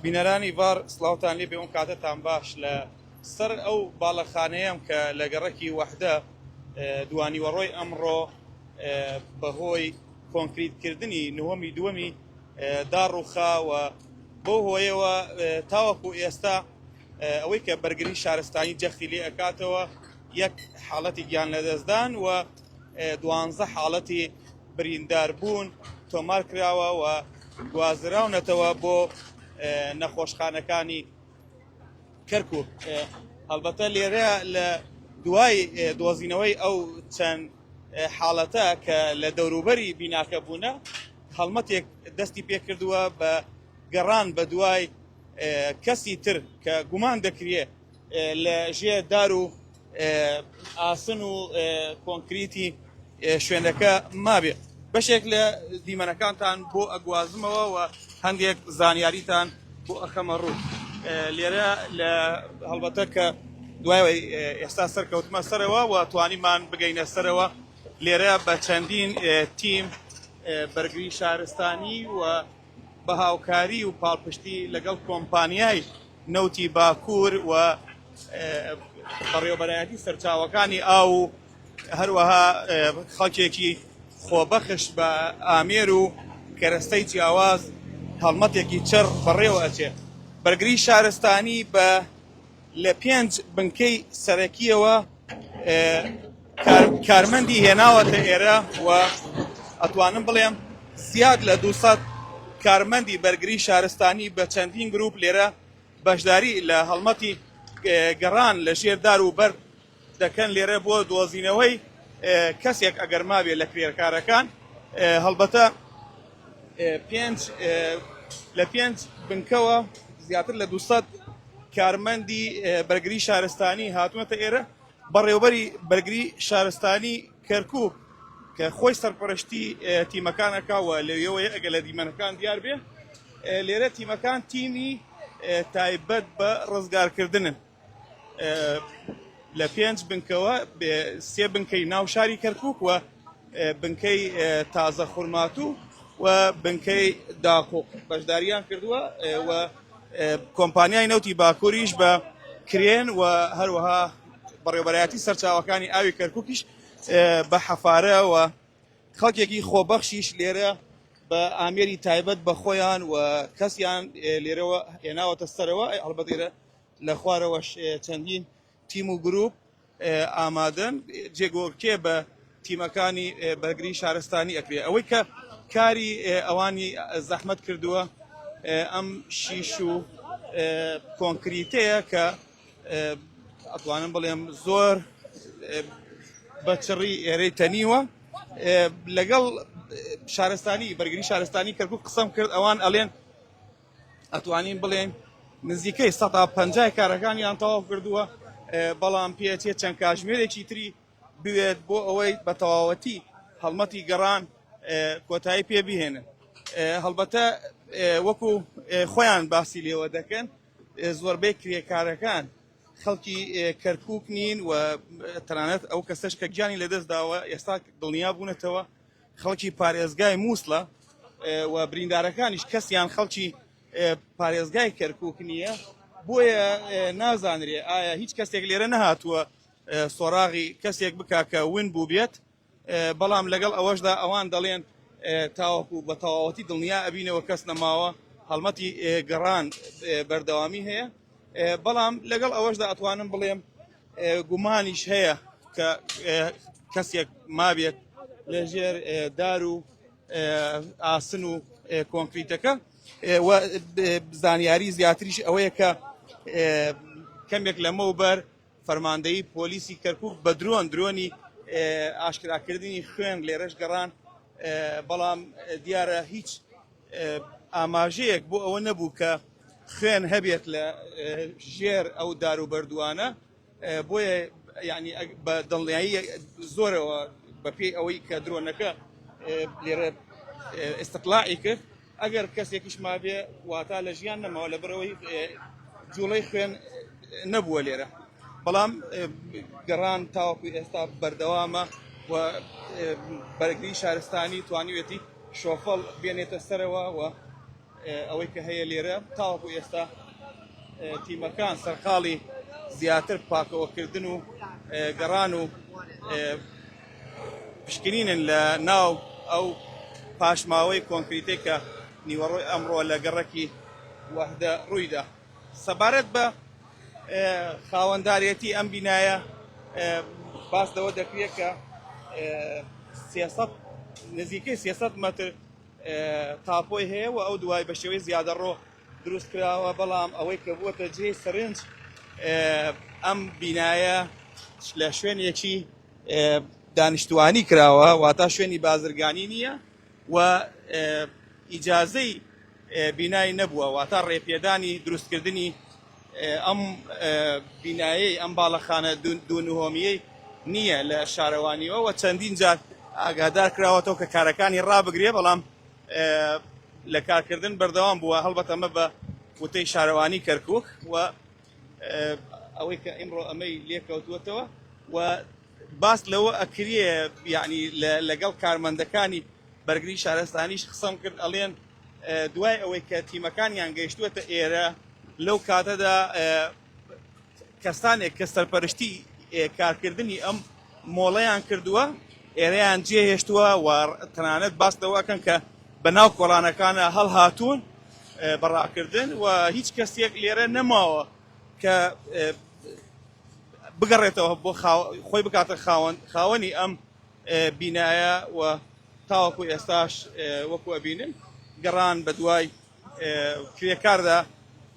بینەرانی ڤار سڵاوتان لێ بێ ئەوم کاتەتان باش لە سەر ئەو باڵەخانەیەم کە لە گەڕەکی وەحدە دوانیوەڕۆی ئەمڕۆ بەهۆی کۆنکریتکردنی نهۆمی دووەمی داڕووخاوە بۆ هۆیەوە تاوەکو ئێستا ئەوەی کە بەرگری شارستانی جەختی لێ ئەکاتەوە یەک حاڵەتی گیان لەدەستدان و 12 حاڵەتی برینداربوون تۆمار کراوە و گوازراونەتەوە بۆ نەخۆشخانەکانی کەرکووک. هەڵبەتە لێرە لە دوای دۆزینەوەی ئەو چەند حاڵەتە کە لە دەوروبەری بیناکە بوونە هەڵمەتێک دەستی پێکردووە بە گەڕان بە دوای کەسی تر کە گومان دەکرێت لە ژێر دار و ئاسن و کۆنکریتی شوێنەکە مابێ. بەشێک لە دیمەنەکانتان بۆ ئەگوازمەوە و هەندێک زانیاریتان بۆ ئەخەمە ڕوو. لێرە لە هەڵبەتە کە دوای ئێستا سەرکەوتمە سەرەوە و توانیمان بگەینە سەرەوە لێرە بە چەندین تیم بەرگری شارستانی و بە هاوکاری و پاڵپشتی لەگەڵ کۆمپانیای نەوتی باکوور و بەڕێوەبەرایەتی سەرچاوەکانی ئاو و هەروەها خەڵکێکی خۆبەخش بە ئامێر و کەرەستەی جیاواز هەڵمەتێکی چڕ بەڕێوە ئەچێ. بەرگری شارستانی بە لە 5 بنکەی سەرەکیەوە کارمەندی هێناوەتە ئێرە و ئەتوانم بڵێم زیاد لە 200 کارمەندی بەرگری شارستانی بە چەندین گروپ لێرە بەشداری لە هەڵمەتی گەڕان لە ژێردار و بەر دەکەن لێرە بۆ دۆزینەوەی کەسێک ئەگەر مابێت لە کرێرکارەکان. هەڵبەتە لە 5 بنکەوە زیاتر لە 200 کارمەندی بەرگری شارستانی هاتوونەتە ئێرە بەڕێوەبەری بەرگری شارستانی کەرکووک کە خۆی سەرپەرشتی تیمەکانەکەوە لەوێەوەی ئەگە لە دیمەنەکان دیار بێ. لێرە تیمەکان تیمی تایبەت بە ڕزگارکردنن لە 5 بنکەوە 3 بنکەی ناو شاری کەرکووک و بنکەی تازە خورماتوو و بنکەی داقۆ بەشداریان کردووە و کۆمپانیای نەوتی باکووریش بە کرێن و هەروەها بەڕێوەبەرایەتی سەرچاوەکانی ئاوی کەرکووکیش بە حەفارە و خەڵکێکی خۆبەخشیش لێرە بە ئامێری تایبەت بە خۆیان و کەسیان لێرەوە هێناوەتە سەرەوە. هەڵبەتە لە خوارەوەش چەندین تیم و گروپ ئامادەن جێگۆڕکێ بە تیمەکانی بەرگری شارستانی ئەکرێ. ئەوەی کە کاری ئەوانی زەحمەت کردووە ئەم شیش و کۆنکریتەیە کە ئەتوانم بڵێم زۆر بەچڕی ئێرەی تەنیوە. لەگەڵ شارستانی بەرگری شارستانی کەرکووک قسەم کرد ئەوان ئەڵێن ئەتوانین بڵێن نزیکەی 150 کارەکانیان تەواو کردووە، بەڵام پێچێت چەند کاژمێرێکی تری بوێت بۆ ئەوەی بە تەواوەتی هەڵمەتی گەڕان کۆتایی پێ بهێنن. هەڵبەتە وەکو خۆیان باسی لێوە دەکەن زۆربەی کرێکارەکان خەڵکی کەرکووک نین و تەنانەت ئەو کەسەش کە گیانی لەدەستداوە ئێستا دڵنیا بوونەتەوە خەڵکی پارێزگای مووسڵە و بریندارەکانیش کەسیان خەڵکی پارێزگای کەرکووک نییە، بۆیە نازانرێ ئایا هیچ کەسێک لێرە نەهاتووە سۆراغی کەسێک بکا کە ون بوو بێت. بەڵام لەگەڵ ئەوەشدا ئەوان دەڵێن تاوەکو بە تەواوەتی دڵنیا ئەبینەوە کەس نەماوە هەڵمەتی گەڕان بەردەوامی هەیە. بەڵام لەگەڵ ئەوەشدا ئەتوانم بڵێم گومانیش هەیە کە کەسێک مابێت لەژێر دار و ئاسن و کۆنکریتەکە. و زانیاری زیاتریش ئەوەیە کە کەمێک لەمەوبەر فەرماندەیی پۆلیسی کەرکووک بە درۆنی ئاشکراکردنی خوێن لێرەش گەڕان، بەڵام دیارە هیچ ئاماژەیەک بۆ ئەوە نەبوو کە خوێن هەبێت لە ژێر ئەو دار و بەردووانە. بۆیە یعنی بە دڵنیایی زۆرەوە بەپێی ئەوەی کە درۆنەکە لێرە ئێستقلاعی کرد ئەگەر کەسێکیش مابێ واتە لە ژیان نەماوە لەبەرەوەی جوڵەی خوێن نەبووە لێرە. بەڵام گەڕان تاوەکو ئێستا بەردەوامە و بەرگری شارستانی توانیوێتی شۆفەڵ بێنێتە سەرەوە و ئەوەی کە هەیە لێرە تاوەکو ئێستا تیمەکان سەرقاڵی زیاتر پاکەوەکردن و گەڕان و پشکنینن لە ناو ئەو پاشماوەی کۆنکریتەی کە نیوەڕۆی ئەمڕۆ لە گەڕەکی وەحدە ڕوویدا. سەبارەت بە خاوەنداریەتی ئەم بینایە باس لەوە دەکرێت کە نزیکەی 300 مەتر تاپۆی هەیە و ئەو دوای بە شێوەی زیادەڕۆ دروست کراوە، بەڵام ئەوەی کە بووەتە جێی سەرنج ئەم بینایە لە شوێنێکی دانیشتوانی کراوە، واتە شوێنی بازرگانی نییە و ئیجازەی بینایی نەبووە، واتە ڕێپێدانی دروستکردنی ئەم بینایەی ئەم باڵەخانە دوونهۆمیەی نییە لە شارەوانیەوە و چەندین جار ئاگادار کراوەتەوە کە کارەکانی ڕابگرێ، بەڵام لە کارکردن بەردەوام بووە، هەڵبەت ئەمە بە وتەی شارەوانی کەرکووک و ئەوەی کە ئیمڕۆ ئەمەی لێکەوتووەتەوە و باس لەوە ئەکرێ، یعنی لەگەڵ کارمەندەکانی بەرگری شارستانیش قسەم کرد، ئەڵێن دوای ئەوەی کە تیمەکانیان گەیشتووەتە ئێرە لەو کاتەدا کەسانێک کە سەرپەرشتی کارکردنی ئەم مۆڵەیان کردووە ئێرەیان جێهێشتووە و تەنانەت باس لەوەکەن کە بەناو کۆڵانەکانە هەڵهاتوون بەڕاکردن و هیچ کەسێک لێرە نەماوە کە بگەڕێتەوە بۆ خۆی بکاتە خاوەنی ئەم بینایە و تاوەکو ئێستاش وەکو ئەبینن گەڕان بە دوای کرێکاردا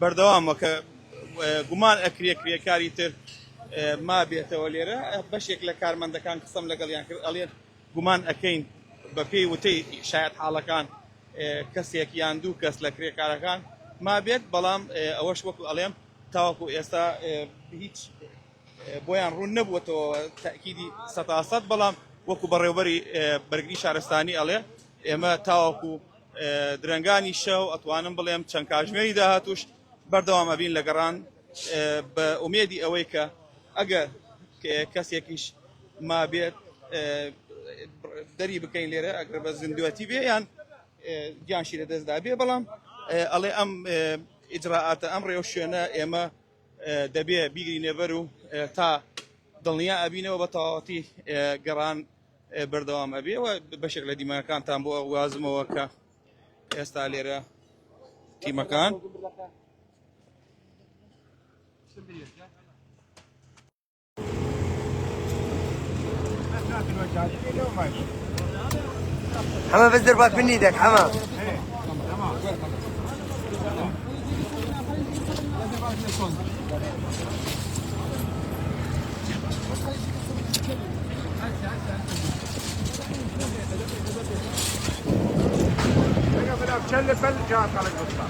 بەردەوامە کە گومان ئەکرێ کرێکاری تر ما بێتەوە لێرە. بەشێک لە کارمەندەکان قسەم لەگەڵیان کرد، ئەڵێن گومان ئەەکەین بە پێی وتەی شاید حاڵەکان کەسێک یان دوو کەس لە کرێکارەکان ما بێت، بەڵام ئەوەش وەکو ئەڵێم تاوەکو ئێستا هیچ بۆیان ڕوون نەبووەتەوە تاکیدی 100%، بەڵام وەکو بەڕێوەبەری بەرگری شارستانی ئەڵێ ئێمە تاوەکو درەنگانی شەو ئەتوانم بڵێم چەند کاتژمێری داهاتوش بەردەوام ئەبین لە گەڕان بە ئومێدی ئەوەی کە ئەگەر کەسێکیش ما بێت دەری بکەین لێرە ئەگەر بە زیندوەتی بێ یان گیانشی لە دەستدا بێ، بەڵام ئەڵێ ئەم ئیجراعاتە ئەم ڕێو شوێنە ئێمە دەبێ بیگرینێ بەر و تا دڵنیا ئەبینەوە بە تەواوەتی گەڕان بەردەوام ئەبێ و بەشێک لە دیمەکانتان بۆ وازمەوە کە ئێستا لێرە تیمەکان حما بس دير بالك من ايدك حما. بتشلف الجهات على القطه.